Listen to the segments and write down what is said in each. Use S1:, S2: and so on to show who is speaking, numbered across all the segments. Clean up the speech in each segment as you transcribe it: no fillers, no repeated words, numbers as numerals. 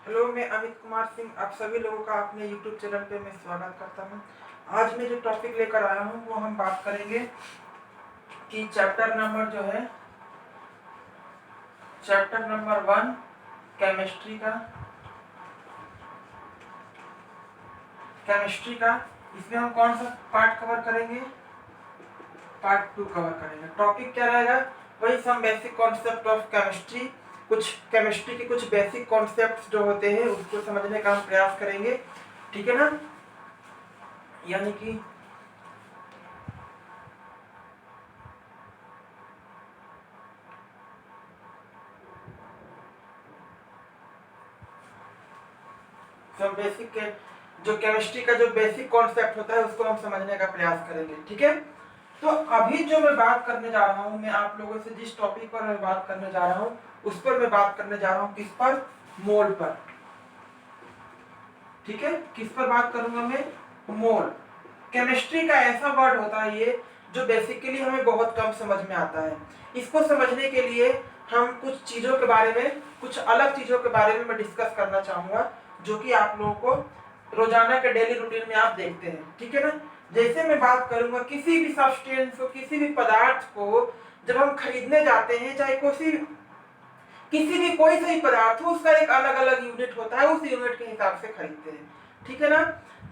S1: Hello, मैं अमित कुमार सिंह आप सभी लोगों का अपने YouTube चैनल पे मैं स्वागत करता हूं। आज मैं जो टॉपिक लेकर आया हूं वो हम बात करेंगे कि चैप्टर नंबर 1 केमिस्ट्री का इसमें हम कौन सा पार्ट कवर करेंगे? पार्ट 2 कवर करेंगे। टॉपिक क्या रहेगा? वही some basic concept of chemistry. कुछ केमिस्ट्री के कुछ बेसिक कॉन्सेप्ट्स जो होते हैं उसको समझने का हम प्रयास करेंगे, ठीक है ना? यानी कि सब बेसिक के जो केमिस्ट्री का जो बेसिक कॉन्सेप्ट होता है उसको हम समझने का प्रयास करेंगे, ठीक है? तो अभी जो मैं बात करने जा रहा हूँ, मैं आप लोगों से जिस टॉपिक पर मैं बात करने जा रहा हूँ उस पर मैं बात करने जा रहा हूँ। किस पर? मोल पर, ठीक है? किस पर बात करूंगा मैं? मोल। केमिस्ट्री का ऐसा वर्ड होता है ये जो बेसिकली हमें बहुत कम समझ में आता है। इसको समझने के लिए हम कुछ चीजों के बारे में, कुछ अलग चीजों के बारे में मैं डिस्कस करना चाहूंगा जो कि आप लोगों को रोजाना के डेली रूटीन में आप देखते हैं, ठीक है ना? जैसे मैं बात करूंगा किसी भी सब्सटेंस को, किसी भी पदार्थ को जब हम खरीदने जाते हैं, चाहे किसी भी कोई सा भी पदार्थ हो, उसका एक अलग अलग यूनिट होता है, उस यूनिट के हिसाब से खरीदते हैं, ठीक है ना?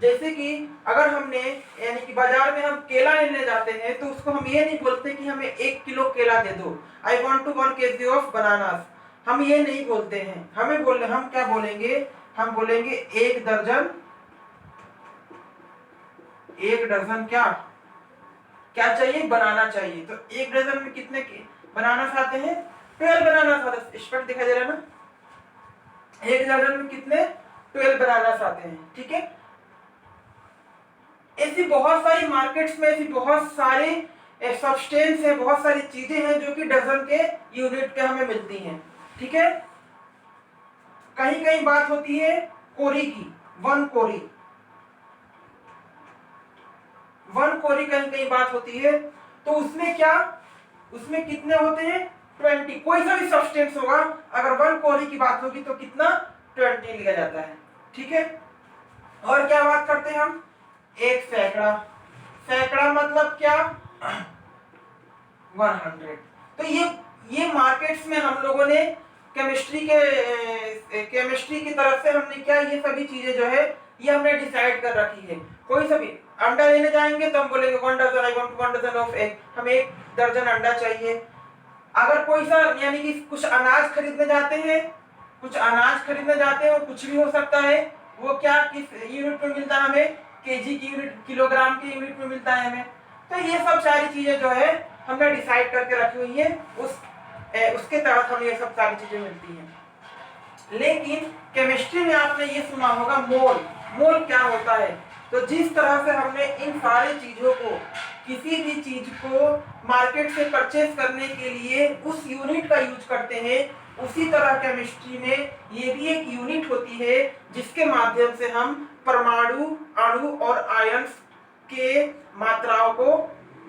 S1: जैसे कि अगर हमने यानी कि बाजार में हम केला लेने जाते हैं तो उसको हम ये नहीं बोलते कि हमें 1 किलो केला दे दो, I want to 1 kg of bananas. हम ये नहीं बोलते हैं। हम क्या बोलेंगे? हम बोलेंगे 1 दर्जन। 1 दर्जन क्या क्या चाहिए? बनाना चाहिए। तो 1 दर्जन में कितने बनानास आते हैं? 12 बनानास आते हैं। स्पष्ट दिखाई दे रहा है ना? 1 दर्जन में कितने? 12 बनानास आते हैं, ठीक है? ऐसी बहुत सारी मार्केट्स में ऐसी बहुत सारे सब्सटेंस है, बहुत सारी चीजें हैं जो कि डजन के यूनिट पे हमें मिलती हैं, ठीक है? कहीं कहीं बात होती है कोरी की, 1 कोरी। 1 कोरी कहीं कहीं बात होती है। तो उसमें क्या, उसमें कितने होते हैं? 20। कोई सा भी सब्सटेंस होगा, अगर 1 कोरी की बात होगी तो कितना? 20 लिया जाता है, ठीक है? और क्या बात करते हैं हम? 1 सैकड़ा। सैकड़ा मतलब क्या? 100। तो ये मार्केट्स में हम लोगों ने केमिस्ट्री की तरफ से हमने क्या, ये सभी चीजें जो है ये हमने डिसाइड कर रखी है। कोई सभी अंडा लेने जाएंगे तो हम बोलेंगे 1 दर्जन, आई वांट 1 दर्जन ऑफ एग, हमें 1 दर्जन अंडा चाहिए। अगर कोई सा यानी कि कुछ अनाज खरीदने जाते हैं, वो कुछ भी हो सकता है, वो क्या किस यूनिट में मिलता है हमें? केजी की यूनिट, किलोग्राम की यूनिट में मिलता है हमें। तो ये सब सारी चीजें जो है हमने डिसाइड करके रखी हुई है, उसके तहत हमें ये सब सारी चीजें मिलती हैं। लेकिन केमिस्ट्री में आपने ये सुना होगा मोल। मोल क्या होता है? तो जिस तरह से हमने इन सारी चीजों को, किसी भी चीज को मार्केट से परचेज करने के लिए उस यूनिट का यूज करते हैं, उसी तरह केमिस्ट्री में ये भी एक यूनिट होती है जिसके माध्यम से हम परमाणु, अणु और आयंस के मात्राओं को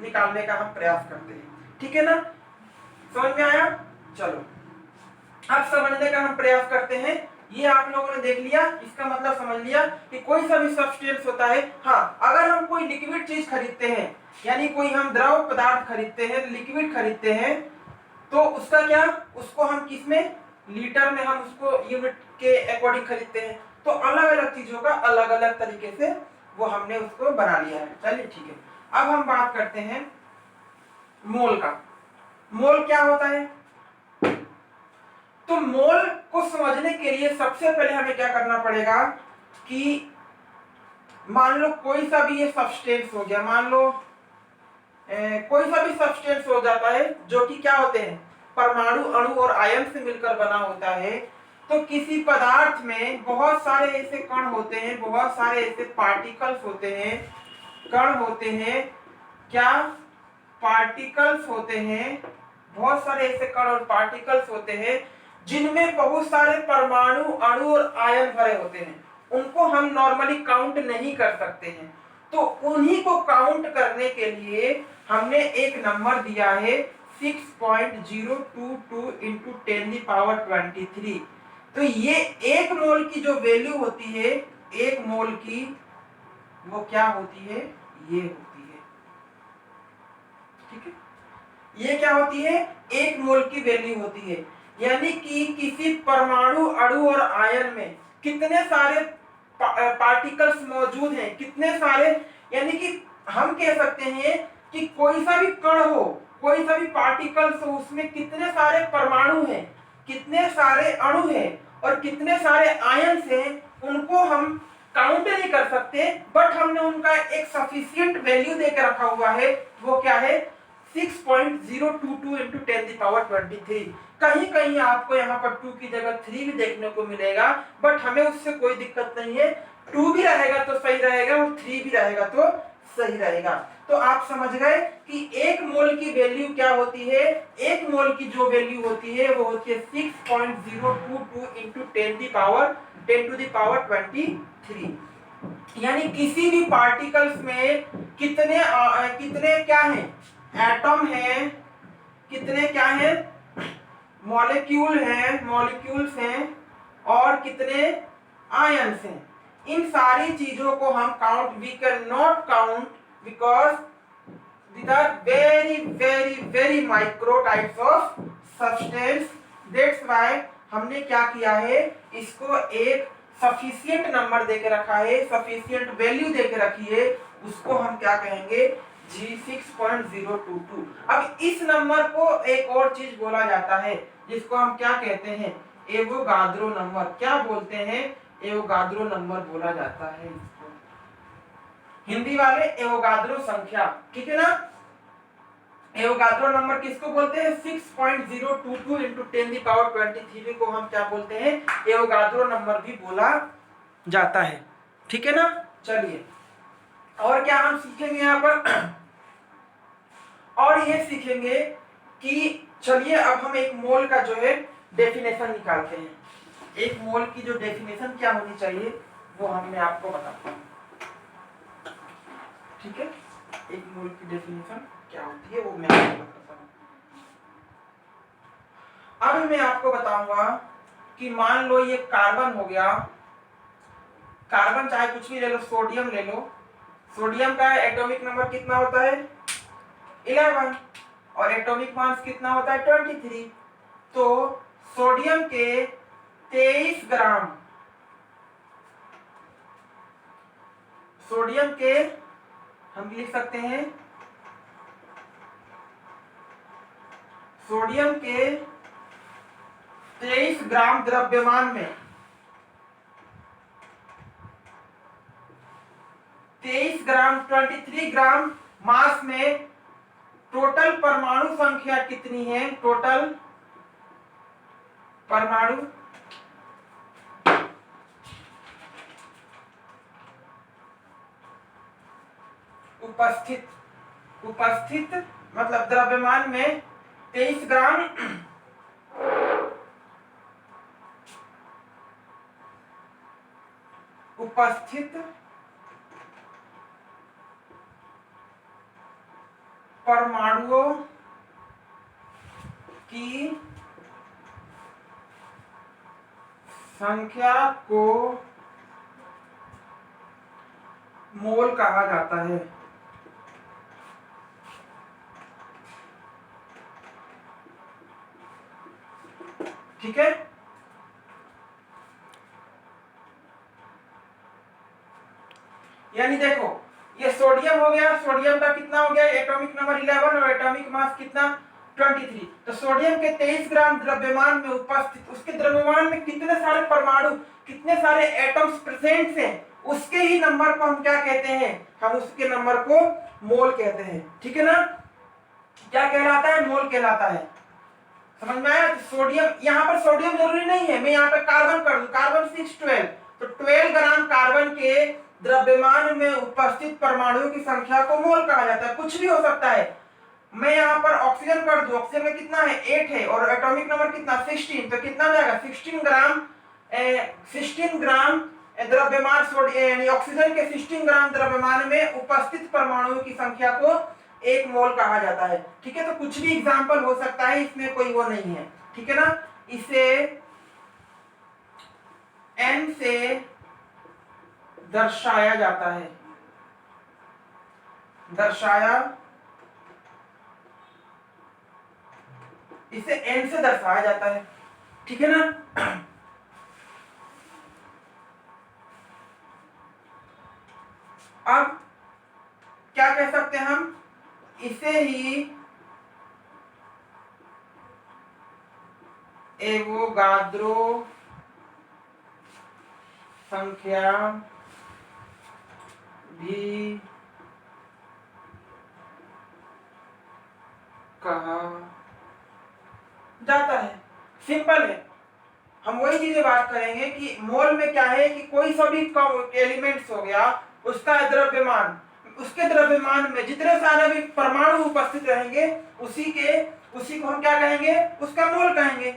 S1: निकालने का हम प्रयास करते हैं, ठीक है ना? समझ में आया? चलो अब समझने का हम प्रयास करते हैं। ये आप लोगों ने देख लिया, इसका मतलब समझ लिया कि कोई सा भी सब्सटेंस होता है। हाँ, अगर हम कोई लिक्विड चीज खरीदते हैं, यानी कोई हम द्रव पदार्थ खरीदते हैं, लिक्विड खरीदते हैं, तो उसका क्या, उसको हम किसमें, लीटर में हम उसको यूनिट के अकॉर्डिंग खरीदते हैं। तो अलग अलग चीजों का अलग अलग तरीके से वो हमने उसको बना लिया है। चलिए ठीक है, अब हम बात करते हैं मोल का। मोल क्या होता है? तो मोल को समझने के लिए सबसे पहले हमें क्या करना पड़ेगा कि मान लो कोई सा भी ये सब्सटेंस हो गया, मान लो कोई सा भी सब्सटेंस हो जाता है जो कि क्या होते हैं, परमाणु, अणु और आयन से मिलकर बना होता है। तो किसी पदार्थ में बहुत सारे ऐसे कण होते हैं, बहुत सारे ऐसे पार्टिकल्स होते हैं, कण होते हैं, क्या पार्टिकल्स होते हैं, बहुत सारे ऐसे कण और पार्टिकल्स होते हैं जिनमें बहुत सारे परमाणु, अणु और आयन भरे होते हैं। उनको हम नॉर्मली काउंट नहीं कर सकते हैं। तो उन्हीं को काउंट करने के लिए हमने एक नंबर दिया है 6.022 × 10⁻23। तो ये एक मोल की जो वैल्यू होती है, एक मोल की, वो क्या होती है, ये होती है। ठीक है, ये क्या होती है, एक मोल की वैल्यू होती है। यानी कि किसी परमाणु, अणु और आयन में कितने सारे पार्टिकल्स मौजूद हैं, कितने सारे, यानी कि हम कह सकते हैं कि कोई सा भी कण हो, कोई सा भी पार्टिकल्स हो, उसमें कितने सारे परमाणु हैं, कितने सारे अणु हैं और कितने सारे आयन हैं, उनको हम काउंट नहीं कर सकते, बट हमने उनका एक सफिशिएंट वैल्यू देकर रखा हुआ है। वो क्या है, 6.022 into 10 the power 23। कहीं कहीं आपको यहाँ पर 2 की जगह 3 भी देखने को मिलेगा, बट हमें उससे कोई दिक्कत नहीं है। 2 भी रहेगा तो सही रहेगा और 3 भी रहेगा तो सही रहेगा। तो आप समझ गए कि एक मोल की वैल्यू क्या होती है, एक मोल की जो वैल्यू होती है वो होती है 6.022 into 10 to the power 23। यानी किसी भी पार्टिकल्स में कितने कितने क्या हैं, एटम है, कितने क्या है, मॉलिक्यूल हैं, मॉलिक्यूल्स हैं और कितने आयन्स हैं। इन सारी चीजों को हम count, we can not count because these are very very very micro types of substance। that's why हमने क्या किया है, इसको एक सफिशिएंट नंबर देके रखा है, सफिशिएंट वैल्यू देके रखी है, उसको हम क्या कहेंगे, G6.022। अब इस नंबर को एक और चीज बोला जाता है जिसको हम क्या कहते हैं, एवोगाद्रो नंबर। क्या बोलते हैं, एवोगाद्रो नंबर बोला जाता है इसको, हिंदी वाले एवोगाद्रो संख्या। ठीक है ना, एवोगाद्रो नंबर किसको बोलते हैं, 6.022 into 10 the power 23 को हम क्या बोलते हैं, एवोगाद्रो नंबर भी बोला जाता है। ठीक है ना, चलिए और क्या हम सीखेंगे यहाँ पर, और ये सीखेंगे कि चलिए अब हम एक मोल का जो है डेफिनेशन निकालते हैं। एक मोल की जो डेफिनेशन क्या होनी चाहिए वो मैं आपको बताता हूँ। ठीक है, एक मोल की डेफिनेशन क्या होती है वो मैं आपको बताता हूँ। अब मैं आपको बताऊंगा कि मान लो ये कार्बन हो गया, कार्बन चाहे कुछ भी ले लो, सोडियम ले लो, सोडियम का एटॉमिक नंबर कितना होता है, 11 और एटॉमिक मास कितना होता है, 23। तो सोडियम के 23 ग्राम, सोडियम के हम लिख सकते हैं, सोडियम के 23 ग्राम द्रव्यमान में, 23 ग्राम 23 ग्राम मास में टोटल परमाणु संख्या कितनी है, टोटल परमाणु उपस्थित मतलब द्रव्यमान में 23 ग्राम उपस्थित परमाणुओं की संख्या को मोल कहा जाता है। ठीक है, यानी देखो ये सोडियम हो गया, सोडियम का कितना हो गया, एटॉमिक नंबर 11 और एटॉमिक मास कितना, 23। तो सोडियम के 23 ग्राम द्रव्यमान में उपस्थित, उसके द्रव्यमान में कितने सारे परमाणु, कितने सारे एटम्स प्रेजेंट हैं, उसके ही नंबर को हम क्या कहते हैं, हम उसके नंबर को मोल कहते हैं। ठीक है ना, क्या कहलाता है, मोल कहलाता है। समझ में आया, सोडियम, यहाँ पर सोडियम जरूरी नहीं है, मैं यहाँ पे कार्बन कर दूं, कार्बन 612, तो 12 ग्राम कार्बन के द्रव्यमान में उपस्थित परमाणुओं की संख्या को मोल कहा जाता है। कुछ भी हो सकता है, मैं यहाँ पर ऑक्सीजन कर दूं, ऑक्सीजन में कितना है, 8 है और एटॉमिक नंबर कितना, 16, तो कितना जाएगा, 16 ग्राम द्रव्यमान, यानी ऑक्सीजन के 16 ग्राम द्रव्यमान में उपस्थित परमाणुओं की संख्या को एक मोल कहा जाता है। ठीक है, तो कुछ भी एग्जाम्पल हो सकता है, इसमें कोई वो नहीं है। ठीक है ना, इसे n से दर्शाया जाता है, दर्शाया, इसे n से दर्शाया जाता है, ठीक है ना। अब क्या कह सकते हैं हम, इसे ही एवोगाद्रो संख्या भी कहा जाता है। सिंपल है, हम वही चीजें बात करेंगे कि मोल में क्या है कि कोई सा भी एलिमेंट्स हो गया, उसका द्रव्यमान, उसके द्रव्यमान में जितने सारे भी परमाणु उपस्थित रहेंगे उसी को हम क्या कहेंगे, उसका मोल कहेंगे,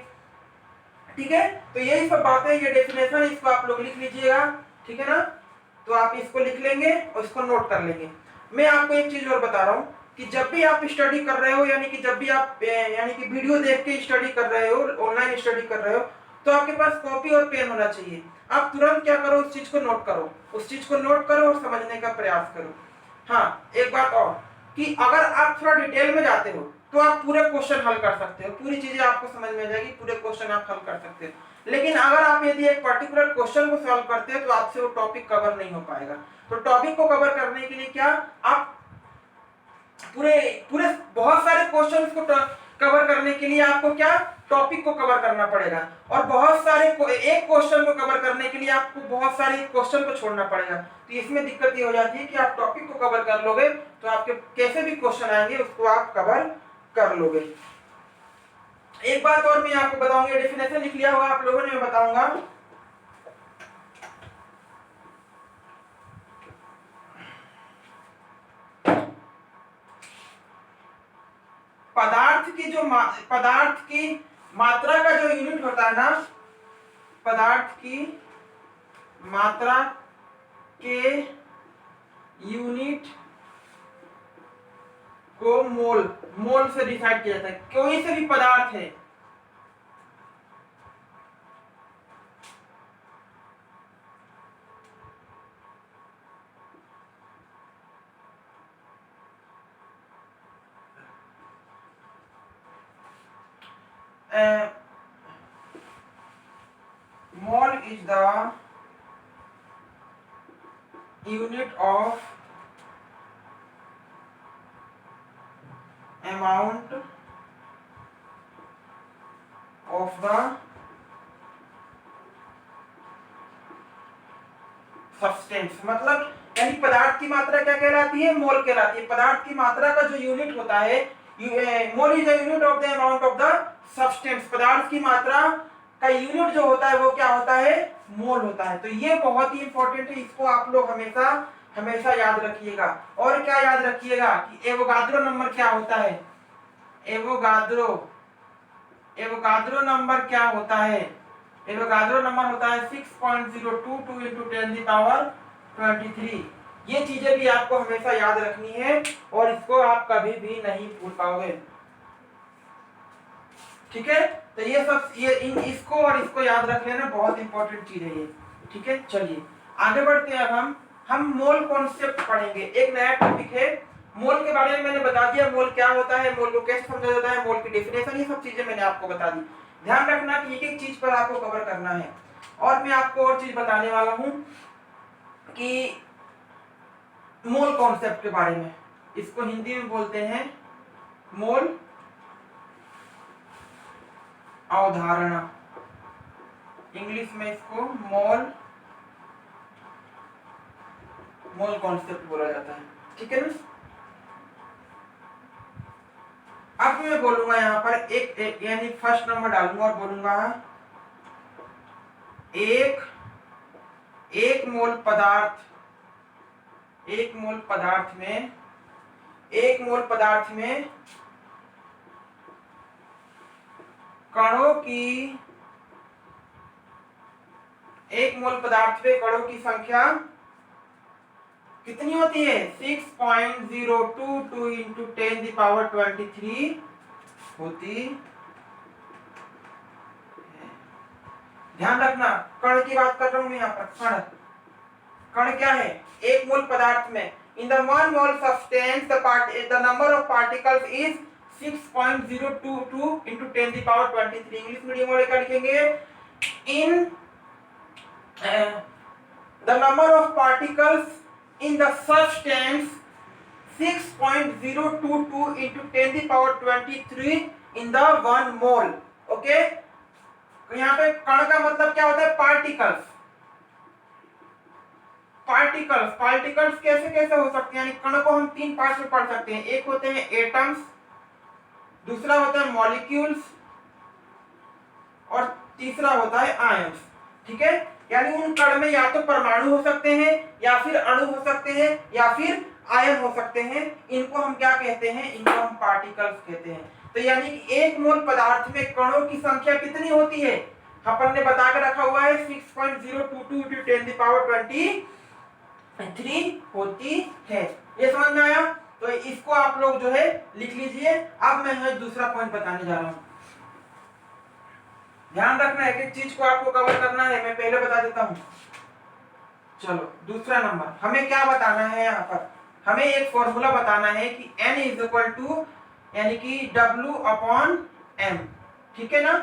S1: ठीक है। तो यही सब बातें, ये डेफिनेशन, इसको आप लोग लिख लीजिएगा, ठीक है ना। तो आप इसको लिख लेंगे और इसको नोट कर लेंगे। मैं आपको एक चीज और बता रहा हूँ कि जब भी आप स्टडी कर रहे हो, यानी कि जब भी आप यानी कि वीडियो देख के स्टडी कर रहे हो, ऑनलाइन स्टडी कर रहे हो, तो आपके पास कॉपी और पेन होना चाहिए। आप तुरंत क्या करो, उस चीज को नोट करो, उस चीज को नोट करो और समझने का प्रयास करो। हाँ, एक बात और कि अगर आप थोड़ा डिटेल में जाते हो तो आप पूरे क्वेश्चन हल कर सकते हो, पूरी चीजें आपको समझ में आ जाएगी, पूरे क्वेश्चन आप हल कर सकते हो। लेकिन अगर आप यदि एक पर्टिकुलर क्वेश्चन को सॉल्व करते हैं तो आपसे वो टॉपिक कवर नहीं हो पाएगा। तो टॉपिक को कवर करने के लिए क्या, आप पूरे पूरे बहुत सारे क्वेश्चंस को कवर करने के लिए आपको क्या, टॉपिक को कवर करना पड़ेगा, और बहुत सारे एक क्वेश्चन को कवर करने के लिए आपको बहुत सारे क्वेश्चन को छोड़ना पड़ेगा। तो इसमें दिक्कत ये हो जाती है कि आप टॉपिक को कवर कर लोगे तो आपके कैसे भी क्वेश्चन आएंगे उसको आप कवर कर लोगे। एक बात और मैं आपको बताऊंगा, डेफिनेशन लिख लिया होगा आप लोगों ने, मैं बताऊंगा। पदार्थ की मात्रा का जो यूनिट होता है ना, पदार्थ की मात्रा के यूनिट को मोल से डिसाइड किया जाता है। कोई से भी पदार्थ है, mol is the unit of amount of the substance, मतलब यानी पदार्थ की मात्रा क्या कहलाती है, मोल कहलाती है। पदार्थ की मात्रा का जो यूनिट होता है, mole is the unit of the amount of the substance. पदार्थ की मात्रा का यूनिट जो होता है वो क्या होता है, मोल होता है। तो ये बहुत ही इंपॉर्टेंट है, इसको आप लोग हमेशा हमेशा याद रखिएगा। और क्या याद रखिएगा कि एवोगाद्रो नंबर क्या होता है, एवोगाद्रो नंबर क्या होता है, एवोगाद्रो नंबर होता है 6.022 into 10 की पावर 23। ये चीजें भी आपको हमेशा याद रखनी है और इसको आप कभी भी नहीं भूल पाओगे, ठीक है। तो ये सब इसको और इसको याद रख लेना, बहुत इंपॉर्टेंट चीज है ये, ठीक है। चलिए आगे बढ़ते हैं। अब हम मोल कॉन्सेप्ट पढ़ेंगे। एक नया टॉपिक है मोल के बारे में, मैंने बता दिया मोल क्या होता है, मोल को कैसे समझा जाता है, मोल की डेफिनेशन, ये सब चीजें मैंने आपको बता दी। ध्यान रखना कि एक एक चीज पर आपको कवर करना है। और मैं आपको और चीज बताने वाला हूं कि मोल कॉन्सेप्ट के बारे में, इसको हिंदी में बोलते हैं मोल अवधारणा, इंग्लिश में इसको मोल कॉन्सेप्ट बोला जाता है, ठीक है ना। अब मैं बोलूंगा यहाँ पर एक यानी फर्स्ट नंबर डालूंगा और बोलूंगा एक मोल पदार्थ में कणों की संख्या कितनी होती है, 6.022 into 10 की पावर 23 होती है। ध्यान रखना, कण की बात कर रहा हूं मैं यहाँ पर। कण, कण क्या है? एक मोल पदार्थ में in the 1 mole substance the number of particles is 6.022 into 10 the power 23। English medium वाले क्या लिखेंगे? इन the number of particles in the substance 6.022 into 10 the power 23 in the 1 mole। Okay, तो यहाँ पे कण का मतलब क्या होता है? पार्टिकल्स। पार्टिकल्स, पार्टिकल्स कैसे कैसे हो सकते हैं? यानी कण को हम तीन पार्ट में पढ़ सकते हैं। एक होते हैं एटम्स, दूसरा होता है मॉलिक्यूल्स, और तीसरा होता है आयंस। ठीक है, यानी उन कण में या तो परमाणु हो सकते हैं, या फिर अणु हो सकते हैं, या फिर आयन हो सकते हैं। इनको हम क्या कहते हैं? इनको हम पार्टिकल्स कहते हैं। तो यानी कि एक मोल पदार्थ में कणों की संख्या कितनी होती है? अपन ने बता के रखा हुआ है 6.022 into 10 the power 23 होती है। ये समझ में आया? तो इसको आप लोग जो है लिख लीजिए। अब मैं दूसरा पॉइंट बताने जा रहा हूं। ध्यान रखना, एक एक चीज को आपको कवर करना है। मैं पहले बता देता हूं। चलो, दूसरा नंबर हमें क्या बताना है? यहाँ पर हमें एक फॉर्मूला बताना है कि n इज इक्वल टू, यानी कि W अपॉन m। ठीक है ना?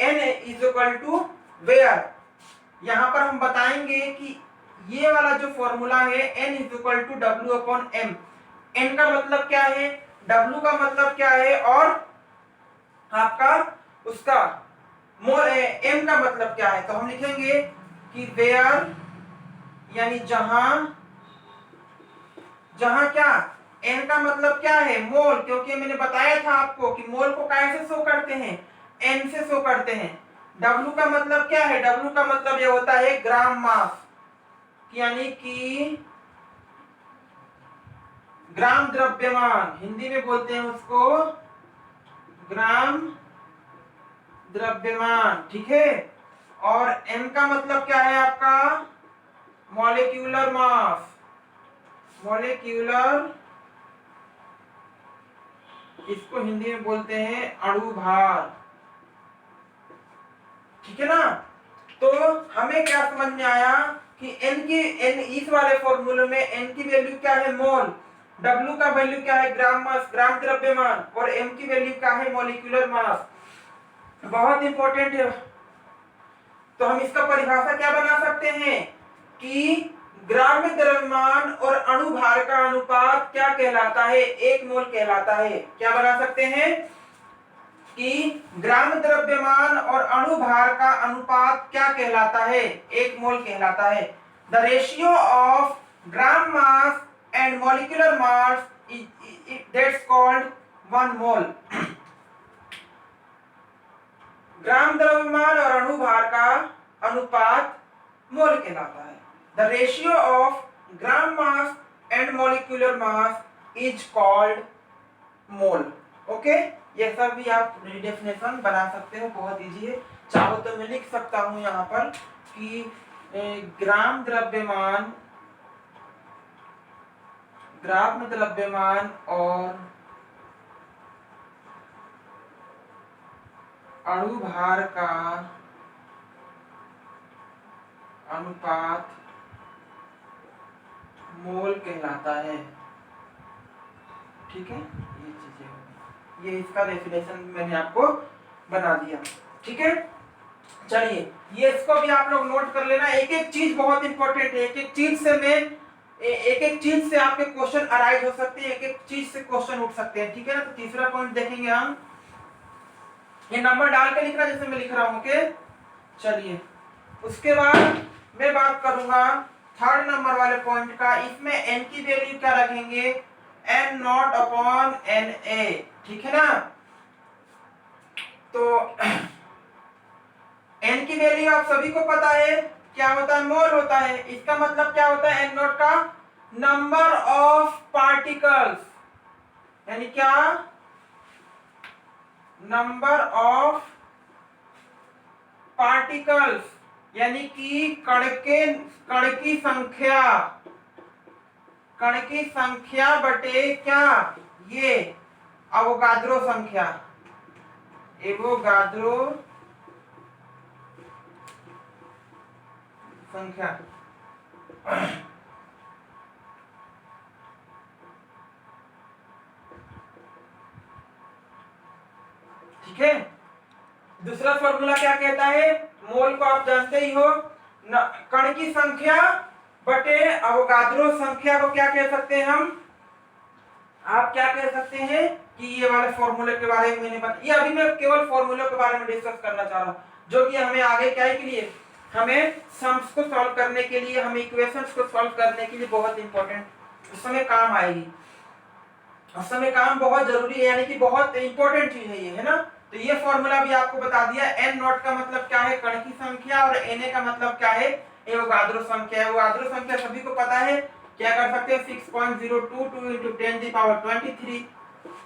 S1: n is equal to where, यहाँ पर हम बताएंगे कि ये वाला जो फॉर्मूला है n is equal to W upon m। n का मतलब क्या है, W का मतलब क्या है, और आपका उसका m का मतलब क्या है? तो हम लिखेंगे कि वेयर, यानी जहां, जहां क्या, n का मतलब क्या है? मोल, क्योंकि मैंने बताया था आपको कि मोल को कैसे शो करते हैं? n से शो करते हैं। w का मतलब क्या है? w का मतलब ये होता है ग्राम मास, यानी कि ग्राम द्रव्यमान, हिंदी में बोलते हैं उसको ग्राम द्रव्यमान। ठीक है, और m का मतलब क्या है आपका? मॉलिक्यूलर मास, मॉलिक्यूलर, इसको हिंदी में बोलते हैं अणु भार। ठीक है ना? तो हमें क्या समझ में आया कि n इस वाले फॉर्मूले में n की वैल्यू क्या है? मोल। w का वैल्यू क्या है? ग्राम मास, ग्राम द्रव्यमान, और m की वैल्यू क्या है? Molecular mass. बहुत इंपॉर्टेंट है। तो हम इसका परिभाषा क्या बना सकते हैं कि ग्राम द्रव्यमान और अणु भार का अनुपात क्या कहलाता है? 1 मोल कहलाता है। क्या बना सकते हैं कि ग्राम द्रव्यमान और अणु भार का अनुपात क्या कहलाता है? 1 मोल कहलाता है। The ratio of gram mass and molecular mass that's called 1 मोल। ग्राम द्रव्यमान और अणु भार का अनुपात मोल कहलाता है। The ratio of gram mass and molecular mass is called mole. Okay, ये सब भी आप डेफिनेशन बना सकते हो, बहुत इजी है। चाहो तो मैं लिख सकता हूं यहाँ पर कि ग्राम द्रव्यमान, ग्राम द्रव्यमान और अणु भार का अनुपात मोल कहलाता है। ठीक है, ये चीजें, ये इसका डेफिनेशन मैंने आपको बना दिया। ठीक है, चलिए ये इसको भी आप लोग नोट कर लेना। एक एक चीज बहुत इंपॉर्टेंट है। एक एक चीज से मैं एक एक चीज से आपके क्वेश्चन अराइज हो सकते हैं, एक एक चीज से क्वेश्चन उठ सकते हैं। ठीक है ना? तो तीसरा पॉइंट देखेंगे हम। ये नंबर डाल के लिखना जैसे मैं लिख रहा हूं। ओके, चलिए उसके बाद मैं बात करूंगा थर्ड नंबर वाले पॉइंट का। इसमें n की वैल्यू क्या रखेंगे? n not upon na। ठीक है ना? तो n की वैल्यू आप सभी को पता है क्या होता है? मोल होता है। इसका मतलब क्या होता है? n नॉट का नंबर ऑफ पार्टिकल्स, यानी क्या? नंबर ऑफ पार्टिकल्स, यानी कि कण की संख्या, कण की संख्या बटे क्या? ये अवोगाद्रो संख्या, एवोगाद्रो संख्या। ठीक है, दूसरा फॉर्मूला क्या कहता है, मोल को आप जानते ही हो, कण की संख्या बटे अवोगाद्रो संख्या को क्या कह सकते हैं हम, आप क्या कह सकते हैं कि ये वाले फॉर्मूले के बारे में मैंने ये अभी मैं केवल फॉर्मूले के बारे में डिस्कस करना चाह रहा हूँ, जो कि हमें आगे क्या के लिए, हमें सम्स को सॉल्व करने के लिए, हमें इक्वेशंस को सॉल्व करने के लिए बहुत इंपॉर्टेंट, उस समय काम आएगी, उस समय काम बहुत जरूरी है, यानी कि बहुत इंपॉर्टेंट चीज है ये, है ना। तो ये फॉर्मूला भी आपको बता दिया, एन नॉट का मतलब क्या है, कण की संख्या, और एन ए का मतलब क्या है, एवोगाद्रो संख्या। एवोगाद्रो संख्या सभी को पता है, क्या कर सकते हैं 6.022 × 10⁻23।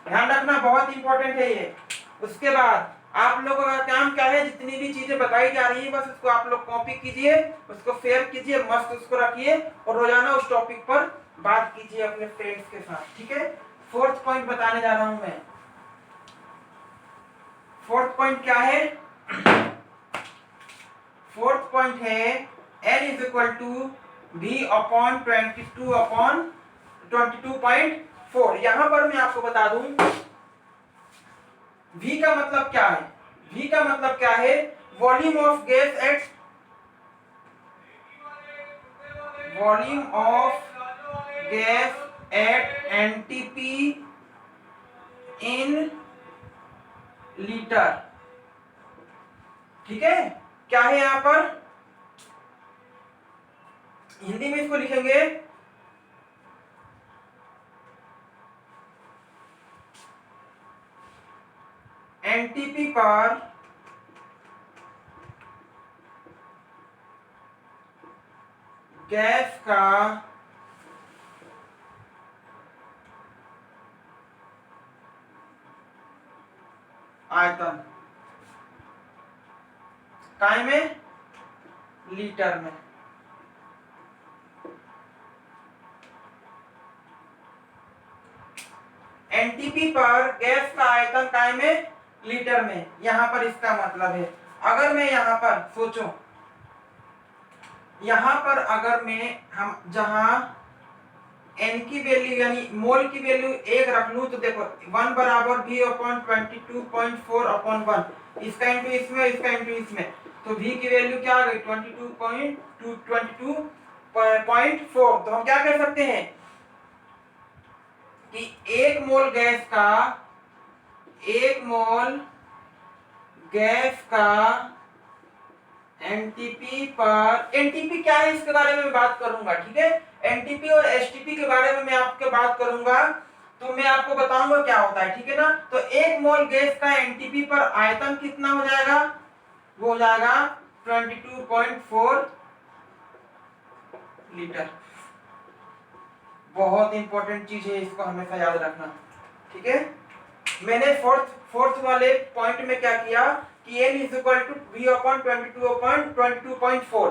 S1: ध्यान रखना, बहुत इंपॉर्टेंट है ये। उसके बाद आप लोगों का काम क्या है, जितनी भी चीजें बताई जा रही है बस उसको आप लोग कॉपी कीजिए, उसको शेयर कीजिए, मस्त उसको रखिए, और रोजाना उस टॉपिक पर बात कीजिए अपने फ्रेंड्स के साथ। ठीक है, फोर्थ पॉइंट बताने जा रहा हूं मैं। फोर्थ पॉइंट क्या है, फोर्थ पॉइंट है n = v/22/22.4। यहां पर मैं आपको बता दूं v का मतलब क्या है, v का मतलब क्या है, volume of gas at, volume of gas at NTP in litre. ठीक है, क्या है यहां पर, हिंदी में इसको लिखेंगे एनटीपी पर गैस का आयतन, काय में, लीटर में। एनटीपी पर गैस का आयतन काय में, लीटर में। यहां पर इसका मतलब है, अगर मैं यहां पर सोचो, यहां पर अगर मैं हम जहां n की वैल्यू यानी मोल की वैल्यू 1 रख लूं, तो देखो 1 बराबर v/22.4/1, इसका इंटू इसमें, इसका इंटू इसमें, तो v की वैल्यू क्या आ गई 22.4। तो हम क्या कर सकते हैं कि 1 मोल गैस का एनटीपी पर, एनटीपी क्या है इसके बारे में मैं बात करूंगा। ठीक है, एनटीपी और एसटीपी के बारे में मैं आपके बात करूंगा, तो मैं आपको बताऊंगा क्या होता है। ठीक है ना, तो 1 मोल गैस का एनटीपी पर आयतन कितना हो जाएगा, वो हो जाएगा 22.4 लीटर। बहुत इंपॉर्टेंट चीज है, इसको हमेशा याद रखना। ठीक है, मैंने फोर्थ वाले पॉइंट में क्या किया कि n = v/22.4।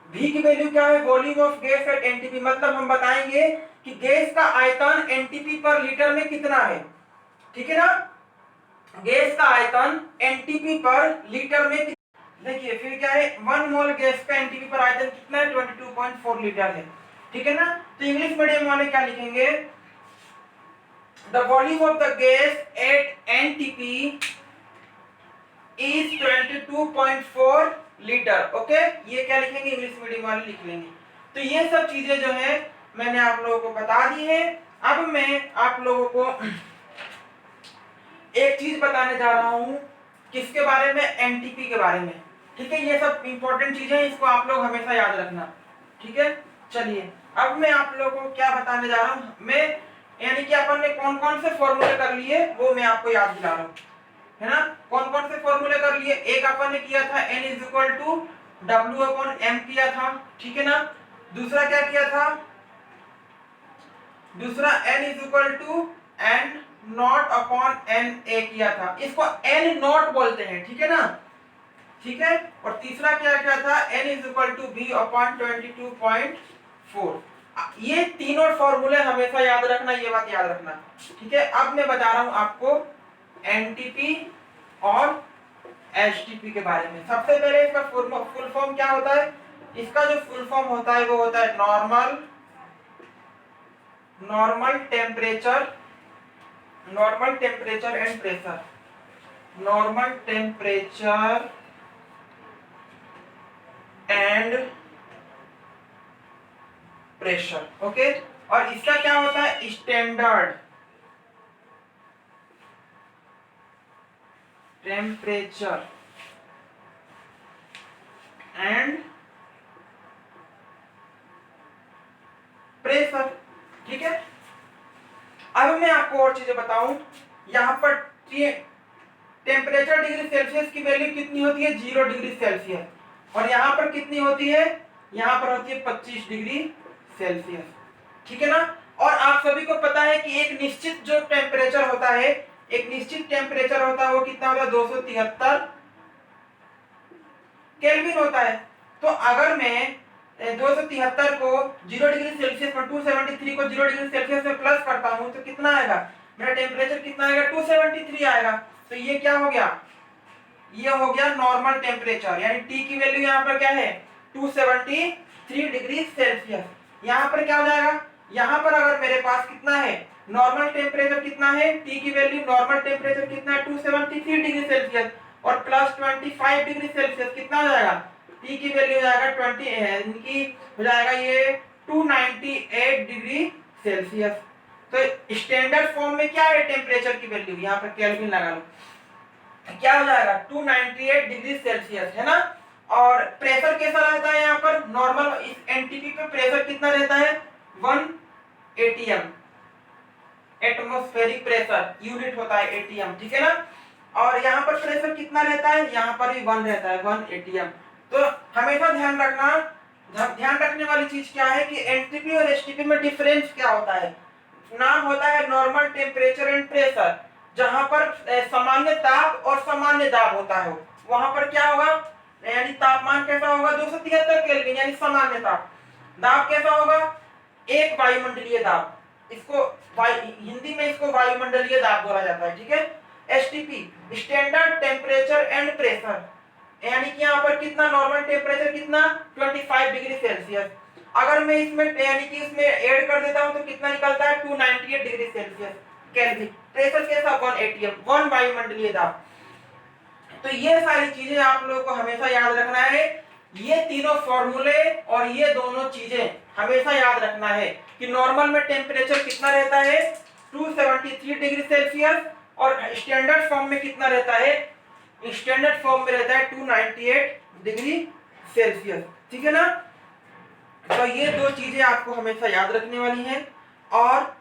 S1: v की वैल्यू क्या है, volume of gas at NTP, मतलब हम बताएंगे कि गैस का आयतन एनटीपी पर लीटर में कितना है। ठीक है ना, गैस का आयतन एनटीपी पर लीटर में, देखिए फिर क्या है, 1 मोल गैस का एनटीपी पर आयतन कितना है, 22.4 लीटर है। ठीक है ना, तो इंग्लिश मीडियम वाले क्या लिखेंगे, the volume of the gas at NTP is 22.4 litre. Okay, ये क्या लिखेंगे, इंग्लिश मीडियम वाले लिख लेंगे। तो ये सब चीजें जो है मैंने आप लोगों को बता दी है। अब मैं आप लोगों को एक चीज बताने जा रहा हूं, किसके बारे में, एनटीपी के बारे में। ठीक है, ये सब इंपॉर्टेंट चीजें हैं, इसको आप लोग हमेशा याद रखना। ठीक है, चलिए अब मैं आप लोगों को क्या बताने जा रहा हूं, मैं यानी कि अपन ने कौन कौन से फॉर्मूले कर लिए वो मैं आपको याद दिला रहा हूं, है ना। कौन कौन से फॉर्मूले कर लिए, एक अपन ने किया था n = W/m किया था। ठीक है ना, दूसरा क्या किया था, दूसरा n = n0/na किया था, इसको n0 बोलते हैं। ठीक है ना, ठीक है, और तीसरा क्या किया था, n = v/22.4। ये तीनों फॉर्मूले हमेशा याद रखना, ये बात याद रखना। ठीक है, अब मैं बता रहा हूं आपको एनटीपी और एचटीपी के बारे में। सबसे पहले इसका फुल फॉर्म क्या होता है, इसका जो फुल फॉर्म होता है वो होता है normal temperature and pressure. Normal temperature and pressure. Okay, और इसका क्या होता है स्टैंडर्ड टेम्परेचर एंड प्रेशर। ठीक है, अब मैं आपको और चीजें बताऊं। यहां पर टेम्परेचर डिग्री सेल्सियस की वैल्यू कितनी होती है 0 डिग्री सेल्सियस, और यहां पर कितनी होती है, यहां पर होती है 25 डिग्री सेल्सियस। ठीक है ना। और आप सभी को पता है कि एक निश्चित जो टेम्परेचर होता है, एक निश्चित टेम्परेचर होता है वो कितना होता है 273 केल्विन होता है। तो अगर मैं 273 को 0 डिग्री सेल्सियस में 273 को 0 डिग्री सेल्सियस में प्लस करता हूं तो कितना आएगा, मेरा टेम्परेचर कितना आएगा 273 आएगा। तो ये क्या हो गया, ये हो गया नॉर्मल टेम्परेचर, यानी टी की वैल्यू यहाँ पर क्या है 273 डिग्री सेल्सियस। यहाँ पर क्या हो जाएगा, यहाँ पर अगर मेरे पास कितना है नॉर्मल टेम्परेचर कितना है, टी की वैल्यू नॉर्मल टेम्परेचर कितना है 273 डिग्री सेल्सियस और प्लस 25 डिग्री सेल्सियस कितना हो जाएगा, टी की वैल्यू हो जाएगा 20 इनकी हो जाएगा ये 298 डिग्री सेल्सियस। तो स्टैंडर्ड फॉर्म में क्या है टेम्परेचर की वैल्यू, यहाँ पर केल्विन लगा लो, क्या हो जाएगा 298 डिग्री सेल्सियस, है ना। और प्रेशर कैसा रहता है यहाँ पर नॉर्मल, इस एनटीपी पे प्रेशर कितना रहता है 1 एटीएम, एटमॉस्फेरिक प्रेशर यूनिट होता है एटीएम। ठीक है ना। और यहाँ पर प्रेशर कितना रहता है, यहाँ पर भी 1 रहता है 1 एटीएम। तो हमेशा ध्यान रखना, ध्यान रखने वाली चीज क्या है कि एनटीपी और एसटीपी में डिफरेंस क्या होता है। नाम होता है नॉर्मल टेम्परेचर एंड प्रेशर, जहां पर सामान्य ताप और सामान्य दाब होता है, वहां पर क्या होगा, यानी तापमान कैसा होगा 273 केल्विन यानी सामान्य ताप। दाब कैसा होगा, एक वायुमंडलीय दाब, इसको हिंदी में इसको वायुमंडलीय दाब बोला जाता है। ठीक है। STP standard temperature and pressure, यानी कि यहाँ पर कितना नॉर्मल टेम्परेचर कितना 25 डिग्री सेल्सियस, अगर मैं इसमें यानी कि इसमें ऐड कर देता हूं तो कितना निकलता है 298 डिग्री सेल्सियस केल्विन। प्रेशर कैसा 1 एटीएम 1 वायुमंडलीय दाब। तो ये सारी चीजें आप लोगों को हमेशा याद रखना है, ये तीनों फॉर्मूले और ये दोनों चीजें हमेशा याद रखना है कि नॉर्मल में टेम्परेचर कितना रहता है 273 डिग्री सेल्सियस और स्टैंडर्ड फॉर्म में कितना रहता है, स्टैंडर्ड फॉर्म में रहता है 298 डिग्री सेल्सियस। ठीक है ना। तो ये दो चीजें आपको हमेशा याद रखने वाली हैं। और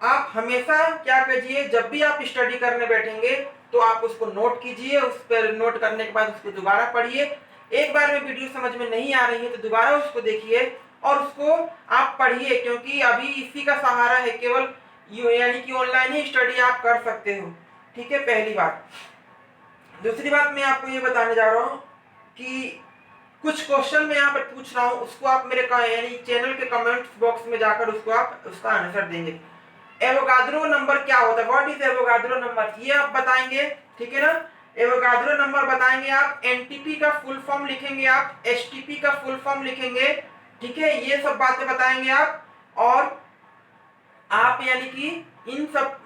S1: आप हमेशा क्या कीजिए, जब भी आप स्टडी करने बैठेंगे तो आप उसको नोट कीजिए, उस पर नोट करने के बाद उसको दोबारा पढ़िए। एक बार में वीडियो समझ में नहीं आ रही है तो दोबारा उसको देखिए और उसको आप पढ़िए, क्योंकि अभी इसी का सहारा है केवल, यानी कि ऑनलाइन ही स्टडी आप कर सकते हो। ठीक है, पहली बात। दूसरी बात मैं आपको ये बताने जा रहा हूँ कि कुछ क्वेश्चन मैं यहाँ पर पूछ रहा हूँ, उसको आप मेरे यानी चैनल के कमेंट्स बॉक्स में जाकर उसको आप उसका आंसर देंगे। एवोगाद्रो नंबर क्या होता है, व्हाट इज एवोगाद्रो नंबर, ये आप बताएंगे। ठीक है ना। एवोगाद्रो नंबर बताएंगे आप, एनटीपी का फुल फॉर्म लिखेंगे आप, एसटीपी का फुल फॉर्म लिखेंगे। ठीक है, ये सब बातें बताएंगे आप। और आप यानी कि इन सब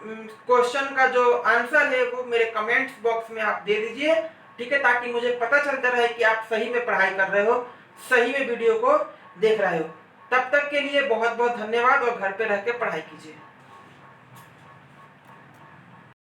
S1: क्वेश्चन का जो आंसर है वो मेरे कमेंट्स बॉक्स में आप दे दीजिए। ठीक है, ताकि मुझे पता चलता रहे कि आप सही में पढ़ाई कर रहे हो, सही में वीडियो को देख रहे हो। तब तक के लिए बहुत बहुत धन्यवाद और घर पे रह के पढ़ाई कीजिए।